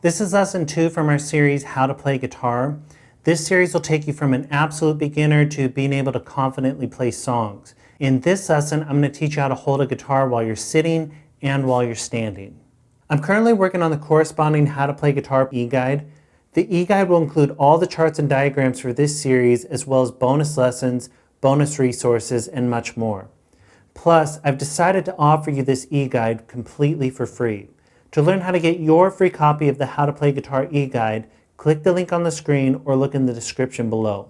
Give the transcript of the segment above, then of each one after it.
This is lesson 2 from our series, How to Play Guitar. This series will take you from an absolute beginner to being able to confidently play songs. In this lesson, I'm going to teach you how to hold a guitar while you're sitting and while you're standing. I'm currently working on the corresponding How to Play Guitar e-guide. The e-guide will include all the charts and diagrams for this series, as well as bonus lessons, bonus resources, and much more. Plus, I've decided to offer you this e-guide completely for free. To learn how to get your free copy of the How to Play Guitar e-guide, click the link on the screen or look in the description below.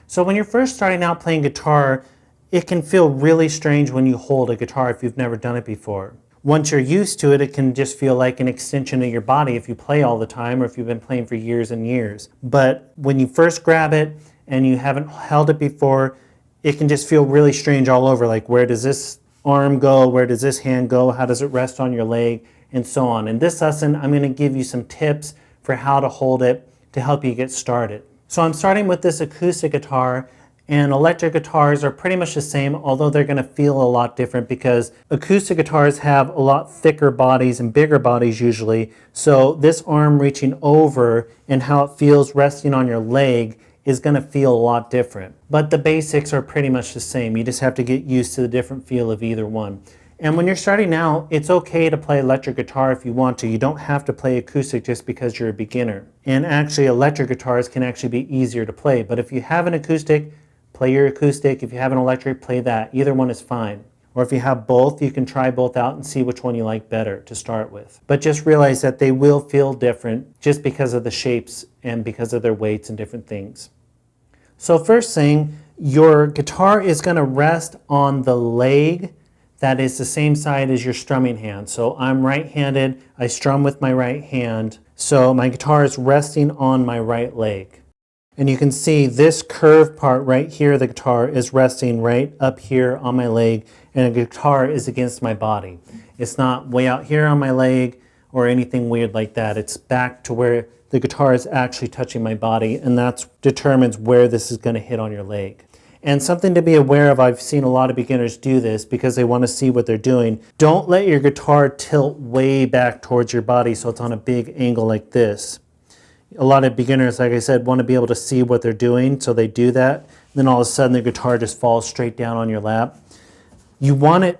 So when you're first starting out playing guitar, it can feel really strange when you hold a guitar if you've never done it before. Once you're used to it, it can just feel like an extension of your body if you play all the time or if you've been playing for years and years. But when you first grab it and you haven't held it before, it can just feel really strange all over, like where does this arm go, where does this hand go, how does it rest on your leg, and so on. In this lesson, I'm going to give you some tips for how to hold it to help you get started. So I'm starting with this acoustic guitar, and electric guitars are pretty much the same, although they're going to feel a lot different because acoustic guitars have a lot thicker bodies and bigger bodies usually. So this arm reaching over and how it feels resting on your leg is going to feel a lot different. But the basics are pretty much the same. You just have to get used to the different feel of either one. And when you're starting out, it's okay to play electric guitar if you want to. You don't have to play acoustic just because you're a beginner. And actually, electric guitars can actually be easier to play. But if you have an acoustic, play your acoustic. If you have an electric, play that. Either one is fine. Or if you have both, you can try both out and see which one you like better to start with. But just realize that they will feel different just because of the shapes and because of their weights and different things. So first thing, your guitar is going to rest on the leg that is the same side as your strumming hand. So I'm right-handed, I strum with my right hand, so my guitar is resting on my right leg. And you can see this curved part right here, the guitar is resting right up here on my leg, and the guitar is against my body. It's not way out here on my leg or anything weird like that. It's back to where the guitar is actually touching my body, and that determines where this is going to hit on your leg. And something to be aware of, I've seen a lot of beginners do this because they want to see what they're doing. Don't let your guitar tilt way back towards your body so it's on a big angle like this. A lot of beginners, like I said, want to be able to see what they're doing, so they do that. And then all of a sudden the guitar just falls straight down on your lap. You want it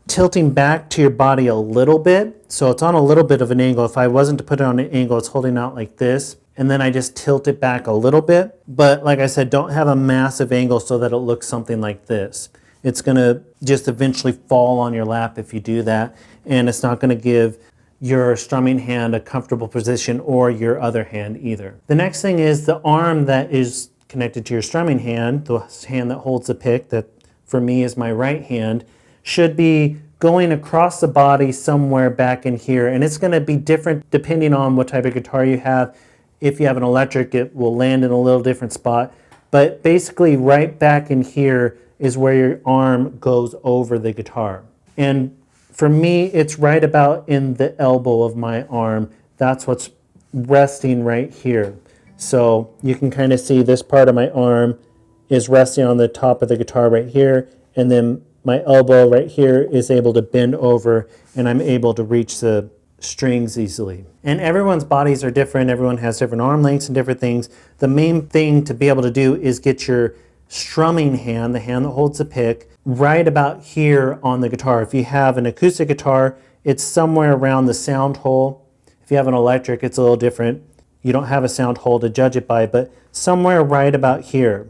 tilting back to your body a little bit, so it's on a little bit of an angle. If I wasn't to put it on an angle, it's holding out like this. And then I just tilt it back a little bit. But like I said, don't have a massive angle so that it looks something like this. It's going to just eventually fall on your lap if you do that. And it's not going to give your strumming hand a comfortable position or your other hand either. The next thing is the arm that is connected to your strumming hand, the hand that holds the pick, that for me is my right hand, should be going across the body somewhere back in here. And it's going to be different depending on what type of guitar you have. If you have an electric, it will land in a little different spot. But basically right back in here is where your arm goes over the guitar. And for me, it's right about in the elbow of my arm. That's what's resting right here. So you can kind of see this part of my arm is resting on the top of the guitar right here. And then my elbow right here is able to bend over and I'm able to reach the strings easily. And everyone's bodies are different. Everyone has different arm lengths and different things. The main thing to be able to do is get your strumming hand, the hand that holds the pick, right about here on the guitar. If you have an acoustic guitar, it's somewhere around the sound hole. If you have an electric, it's a little different. You don't have a sound hole to judge it by, but somewhere right about here.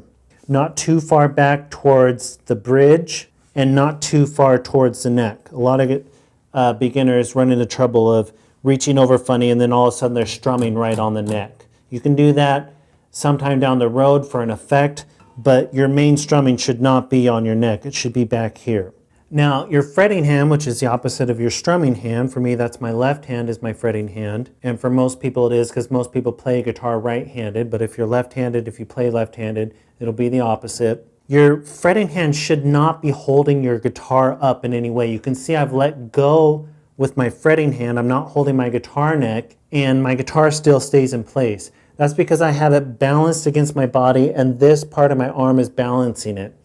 Not too far back towards the bridge and not too far towards the neck. A lot of beginners run into trouble of reaching over funny and then all of a sudden they're strumming right on the neck. You can do that sometime down the road for an effect, but your main strumming should not be on your neck. It should be back here. Now, your fretting hand, which is the opposite of your strumming hand, for me that's my left hand is my fretting hand, and for most people it is because most people play guitar right-handed, but if you're left-handed, if you play left-handed, it'll be the opposite. Your fretting hand should not be holding your guitar up in any way. You can see I've let go with my fretting hand. I'm not holding my guitar neck, and my guitar still stays in place. That's because I have it balanced against my body, and this part of my arm is balancing it.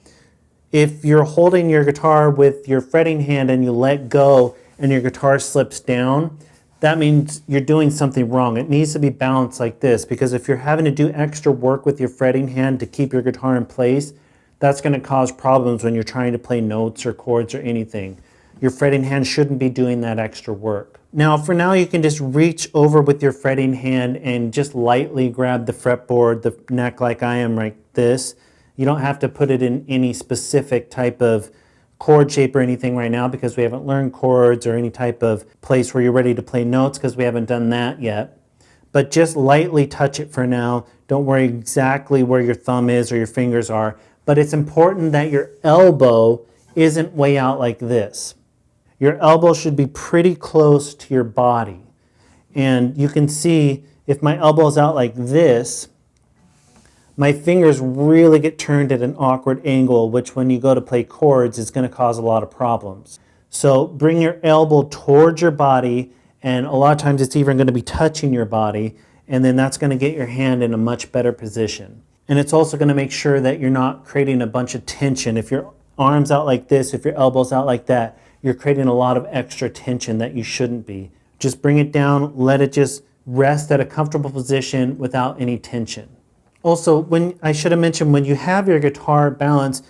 If you're holding your guitar with your fretting hand and you let go and your guitar slips down, that means you're doing something wrong. It needs to be balanced like this, because if you're having to do extra work with your fretting hand to keep your guitar in place, that's going to cause problems when you're trying to play notes or chords or anything. Your fretting hand shouldn't be doing that extra work. Now, for now, you can just reach over with your fretting hand and just lightly grab the fretboard, the neck like I am like this. You don't have to put it in any specific type of chord shape or anything right now, because we haven't learned chords or any type of place where you're ready to play notes, because we haven't done that yet. But just lightly touch it for now. Don't worry exactly where your thumb is or your fingers are. But it's important that your elbow isn't way out like this. Your elbow should be pretty close to your body. And you can see if my elbow is out like this, my fingers really get turned at an awkward angle, which when you go to play chords is going to cause a lot of problems. So bring your elbow towards your body, and a lot of times it's even going to be touching your body, and then that's going to get your hand in a much better position. And it's also going to make sure that you're not creating a bunch of tension. If your arm's out like this, if your elbow's out like that, you're creating a lot of extra tension that you shouldn't be. Just bring it down, let it just rest at a comfortable position without any tension. Also, I should have mentioned, when you have your guitar balanced,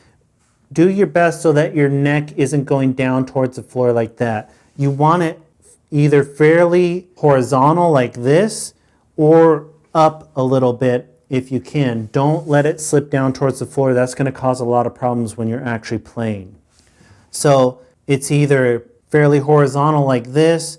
do your best so that your neck isn't going down towards the floor like that. You want it either fairly horizontal like this, or up a little bit if you can. Don't let it slip down towards the floor. That's going to cause a lot of problems when you're actually playing. So it's either fairly horizontal like this,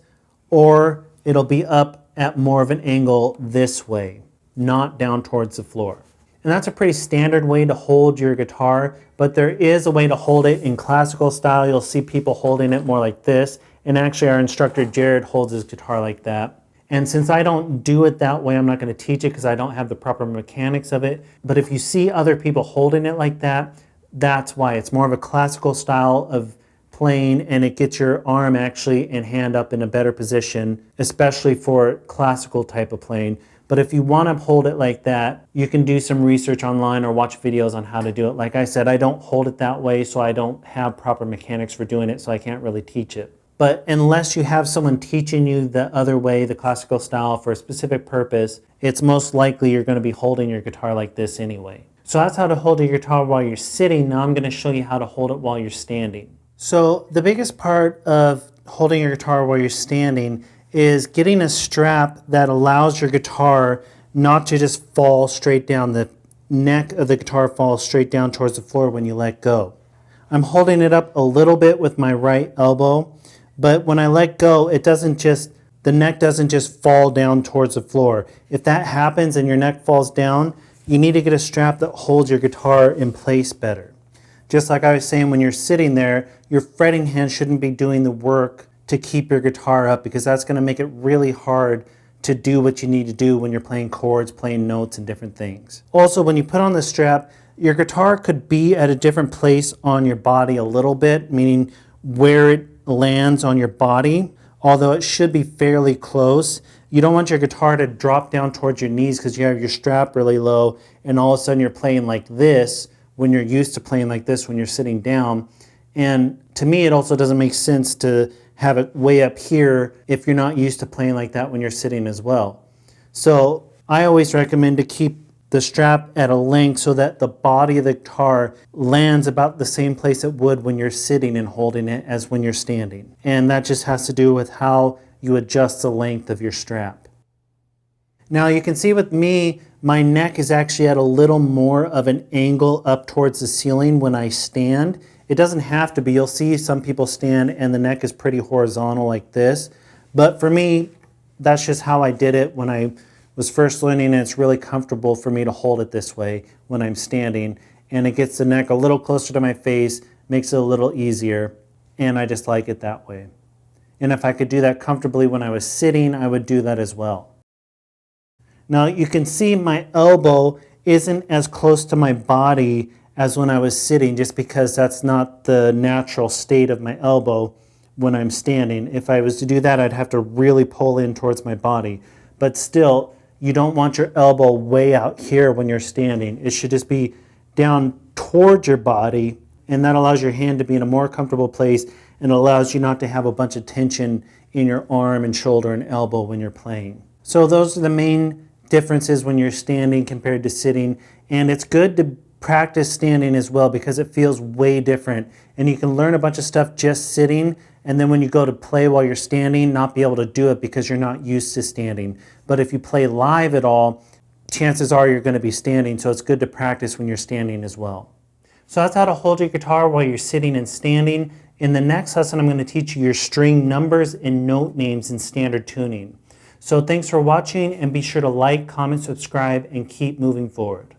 or it'll be up at more of an angle this way, not down towards the floor. And that's a pretty standard way to hold your guitar, but there is a way to hold it in classical style. You'll see people holding it more like this, and actually our instructor Jared holds his guitar like that. And since I don't do it that way, I'm not going to teach it because I don't have the proper mechanics of it. But if you see other people holding it like that, that's why. It's more of a classical style of playing, and it gets your arm actually and hand up in a better position, especially for classical type of playing. But if you want to hold it like that, you can do some research online or watch videos on how to do it. Like I said, I don't hold it that way, so I don't have proper mechanics for doing it, so I can't really teach it. But unless you have someone teaching you the other way, the classical style, for a specific purpose, it's most likely you're going to be holding your guitar like this anyway. So that's how to hold your guitar while you're sitting. Now I'm going to show you how to hold it while you're standing. So the biggest part of holding your guitar while you're standing is getting a strap that allows your guitar not to just fall straight down. The neck of the guitar falls straight down towards the floor when you let go. I'm holding it up a little bit with my right elbow, but when I let go, the neck doesn't just fall down towards the floor. If that happens and your neck falls down, you need to get a strap that holds your guitar in place better. Just like I was saying, when you're sitting there, your fretting hand shouldn't be doing the work to keep your guitar up, because that's going to make it really hard to do what you need to do when you're playing chords, playing notes, and different things. Also, when you put on the strap, your guitar could be at a different place on your body a little bit, meaning where it lands on your body, although it should be fairly close. You don't want your guitar to drop down towards your knees because you have your strap really low, and all of a sudden you're playing like this when you're used to playing like this when you're sitting down. And to me, it also doesn't make sense to have it way up here if you're not used to playing like that when you're sitting as well. So I always recommend to keep the strap at a length so that the body of the guitar lands about the same place it would when you're sitting and holding it as when you're standing. And that just has to do with how you adjust the length of your strap. Now you can see with me, my neck is actually at a little more of an angle up towards the ceiling when I stand. It doesn't have to be. You'll see some people stand and the neck is pretty horizontal like this. But for me, that's just how I did it when I was first learning, and it's really comfortable for me to hold it this way when I'm standing. And it gets the neck a little closer to my face, makes it a little easier, and I just like it that way. And if I could do that comfortably when I was sitting, I would do that as well. Now you can see my elbow isn't as close to my body as when I was sitting, just because that's not the natural state of my elbow when I'm standing. If I was to do that, I'd have to really pull in towards my body. But still, you don't want your elbow way out here when you're standing. It should just be down towards your body, and that allows your hand to be in a more comfortable place and allows you not to have a bunch of tension in your arm and shoulder and elbow when you're playing. So those are the main differences when you're standing compared to sitting, and it's good to practice standing as well because it feels way different, and you can learn a bunch of stuff just sitting, and then when you go to play while you're standing, not be able to do it because you're not used to standing. But if you play live at all, chances are you're going to be standing, so it's good to practice when you're standing as well. So that's how to hold your guitar while you're sitting and standing. In the next lesson, I'm going to teach you your string numbers and note names in standard tuning. So thanks for watching, and be sure to like, comment, subscribe, and keep moving forward.